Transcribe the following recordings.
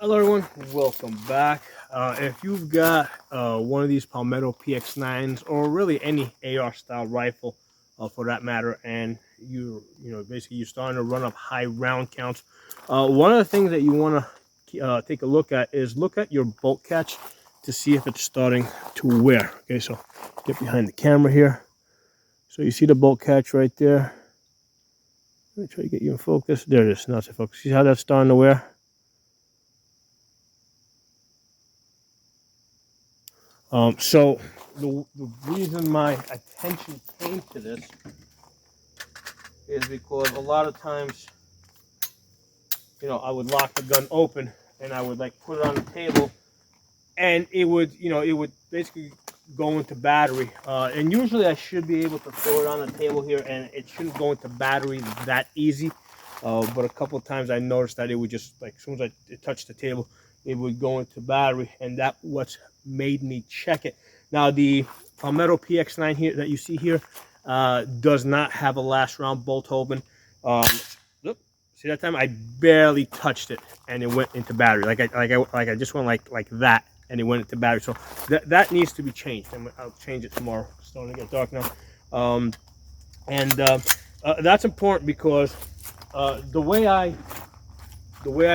Hello, everyone. Welcome back. If you've got one of these Palmetto PX9s or really any AR style rifle, for that matter, and basically you're starting to run up high round counts, one of the things that you want to take a look at is look at your bolt catch to see if it's starting to wear. Okay, so get behind the camera here. So you see the bolt catch right there. Let me try to get you in focus. There it is. Now it's in focus. See how that's starting to wear? So the reason my attention came to this is because a lot of times, I would lock the gun open and I would like put it on the table, and it would basically go into battery. And usually I should be able to throw it on the table here, and it shouldn't go into battery that easy. But a couple of times I noticed that it would just like as soon as it touched the table, it would go into battery, and that what's made me check it. Now the Palmetto PX9 here that you see here does not have a last round bolt open. Look, see that time I barely touched it, and it went into battery. Like I just went like that, and it went into battery. So that needs to be changed, and I'll change it tomorrow. It's starting to get dark now, and that's important because the way I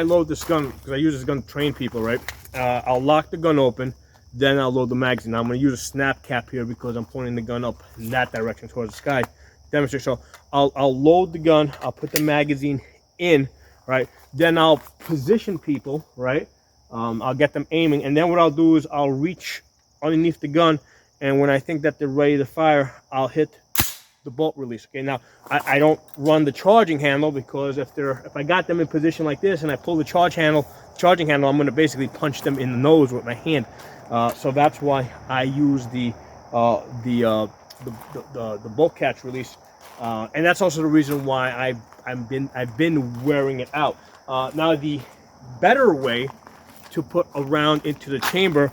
load this gun, because I use this gun to train people, right? I'll lock the gun open, then I'll load the magazine. Now I'm going to use a snap cap here because I'm pointing the gun up in that direction towards the sky. Demonstrate. So I'll load the gun, I'll put the magazine in, right? Then I'll position people, right? I'll get them aiming, and then what I'll do is I'll reach underneath the gun, and when I think that they're ready to fire, I'll hit the bolt release. Okay, now I don't run the charging handle because if I got them in position like this and I pull the charging handle, I'm going to basically punch them in the nose with my hand. So that's why I use the bolt catch release, and that's also the reason why I've been wearing it out. Now the better way to put a round into the chamber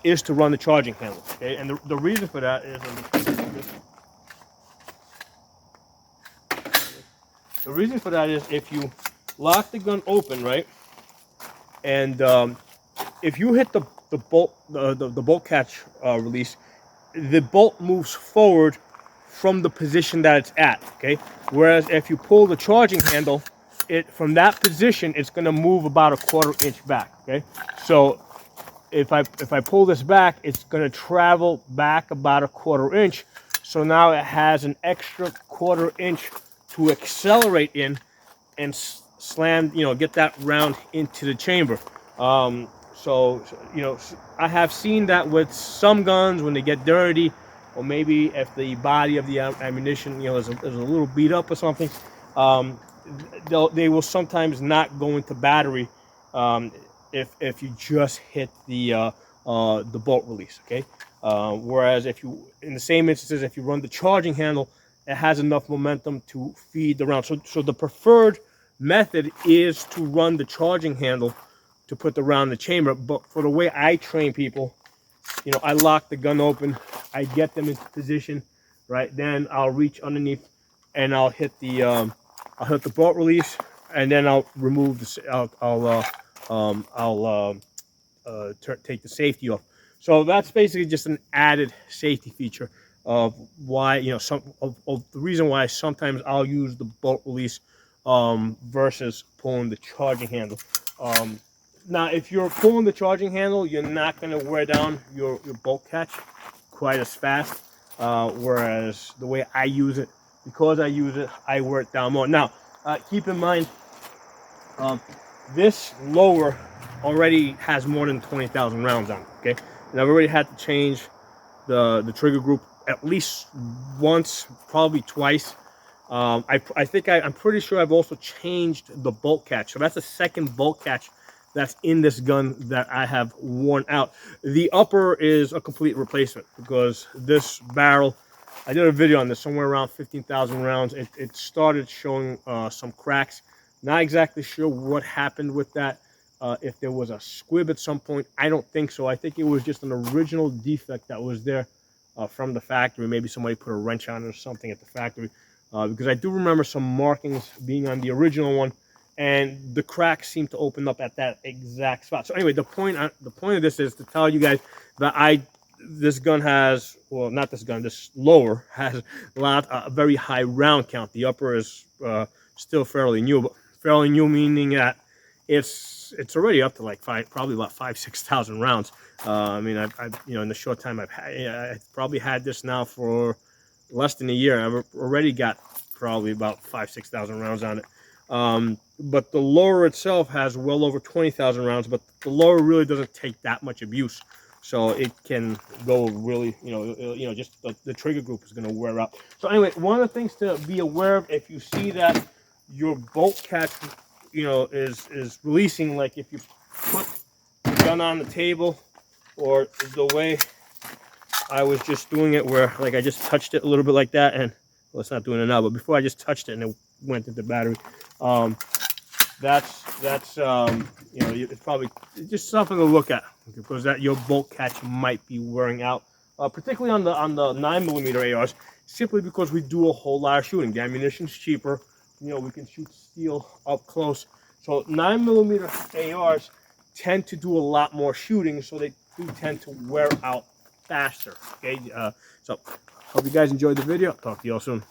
is to run the charging handle. Okay, and the reason for that is. The reason for that is if you lock the gun open, right, and if you hit the bolt catch release, the bolt moves forward from the position that it's at. Okay, whereas if you pull the charging handle, from that position it's going to move about a 1/4 inch back. Okay, so if I pull this back, it's going to travel back about a 1/4 inch. So now it has an extra 1/4 inch to accelerate in and slam, get that round into the chamber. So I have seen that with some guns when they get dirty, or maybe if the body of the ammunition, is a little beat up or something, um, they will sometimes not go into battery if you just hit the bolt release. Okay, whereas if you, in the same instances, if you run the charging handle, it has enough momentum to feed the round. So the preferred method is to run the charging handle to put the round in the chamber. But for the way I train people, I lock the gun open, I get them into position, right? Then I'll reach underneath and I'll hit the bolt release, and then I'll remove take the safety off. So that's basically just an added safety feature of why, of the reason why sometimes I'll use the bolt release versus pulling the charging handle. Now, if you're pulling the charging handle, you're not going to wear down your bolt catch quite as fast. Whereas the way I use it, because I wear it down more. Now, keep in mind, this lower already has more than 20,000 rounds on it. Okay, and I've already had to change the trigger group at least once, probably twice. I'm pretty sure I've also changed the bolt catch. So that's the second bolt catch that's in this gun that I have worn out. The upper is a complete replacement because this barrel, I did a video on this, somewhere around 15,000 rounds. It started showing some cracks. Not exactly sure what happened with that. If there was a squib at some point, I don't think so. I think it was just an original defect that was there from the factory. Maybe somebody put a wrench on it or something at the factory. Because I do remember some markings being on the original one, and the cracks seem to open up at that exact spot. So anyway, the point of this is to tell you guys that this gun has, well, not this gun, this lower has a very high round count. The upper is still fairly new, but fairly new meaning that it's already up to like probably about 6,000 rounds. I mean, I've in the short time I've probably had this now for less than a year. I've already got probably about 6,000 rounds on it. But the lower itself has well over 20,000 rounds, but the lower really doesn't take that much abuse. So it can go really, just the trigger group is going to wear out. So anyway, one of the things to be aware of, if you see that your bolt catch, is releasing, like if you put the gun on the table, or the way I was just doing it, where like I just touched it a little bit like that, and well, it's not doing it now, but before I just touched it and it went into battery. That's it's probably just something to look at, because that your bolt catch might be wearing out, particularly on the 9mm ARs, simply because we do a whole lot of shooting. The ammunition's cheaper, we can shoot steel up close, so 9mm ARs tend to do a lot more shooting, so they do tend to wear out faster. Okay, so hope you guys enjoyed the video. Talk to you all soon.